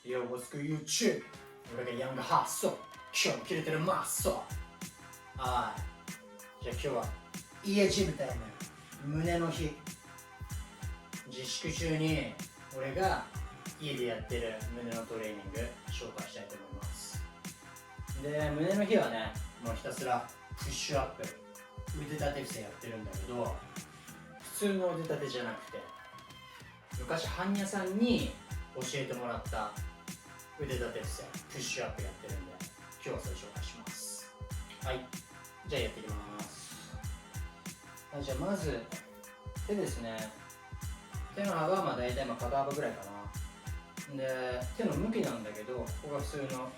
Yo, what's good YouTube? 俺がヤングハッソル。今日も切れてるマッソ。はい。じゃあ今日は家ジムタイム、胸の日。自粛中に俺が家でやってる胸のトレーニング紹介したいと思います。で、胸の日はね、もうひたすらプッシュアップ、腕立て伏せやってるんだけど、普通の腕立てじゃなくて、昔般若さんに教えてもらった腕立て伏せ、プッシュアップやってるんで、今日はそれ紹介します。はい、じゃあやっていきます。はい、じゃあまず手ですね。手の幅は大体肩幅ぐらいかな。で、手の向きなんだけど、ここが普通の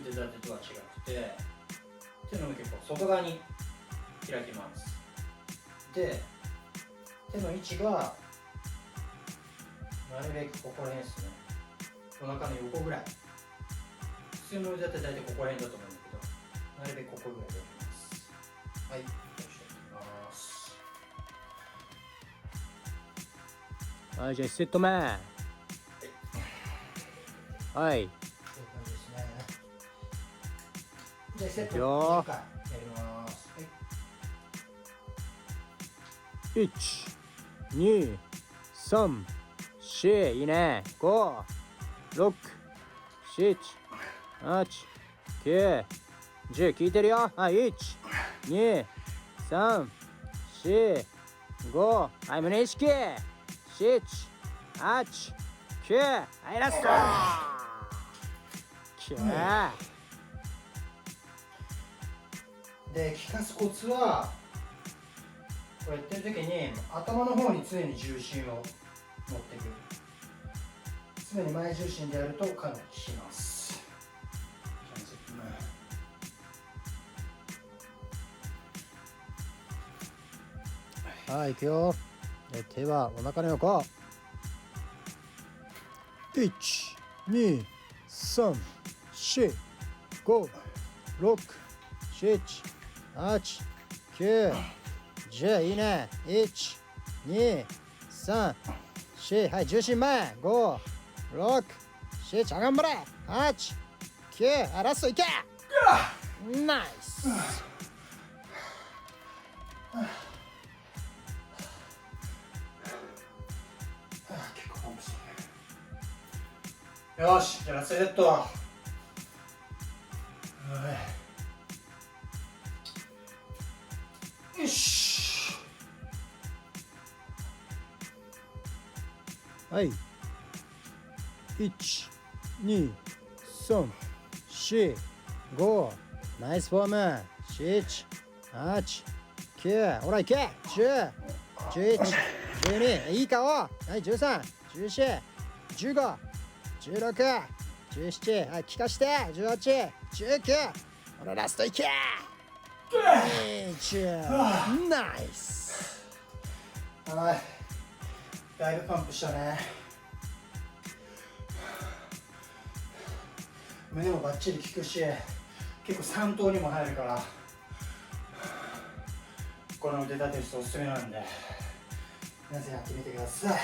腕立てとは違くて、手の向きを外側に開きます。で、手の位置がなるべくここら辺ですね。お腹の横ぐらい。普通の腕立て大体ここら辺だと思うんだけど、なるべくここぐらいでやります。はい、よろしくお願いします。はい、じゃあセット目。はい。こういう感じですね。じゃあセット10回やります。はい。1、2、3、4、いいね。5、6、7、8、9、10、聞いてるよ。はい、1、2、3、4、5、はい、胸意識。7、8、9、はい、ラスト。で、効かすコツは、これやってる時に頭の方に常に重心を持っていく。常に前重心でやるとかなり効きます。はい、いくよ。手はお腹の横。1、2、3、4、5、6、7、8、9、10、いいね。1、2、3、4、はい、重心前。5、6、7、頑張れ。8、9、ラストいけ。ナイス。結構パンプしてる。よし、じゃあラストセット。はい。よし。はい。1、2、3、4、5。ナイスフォーム。7、8、9。ほら、いけ。10、11、12。いい顔。はい、13、14、15、16、17。はい、効かして。18、19。ほら、ラストいけ。20。ナイス。はい。だいぶパンプしたね。胸もバッチリ効くし、結構3頭にも入るから、この腕立て伏せおすすめなんで、皆さんやってみてください。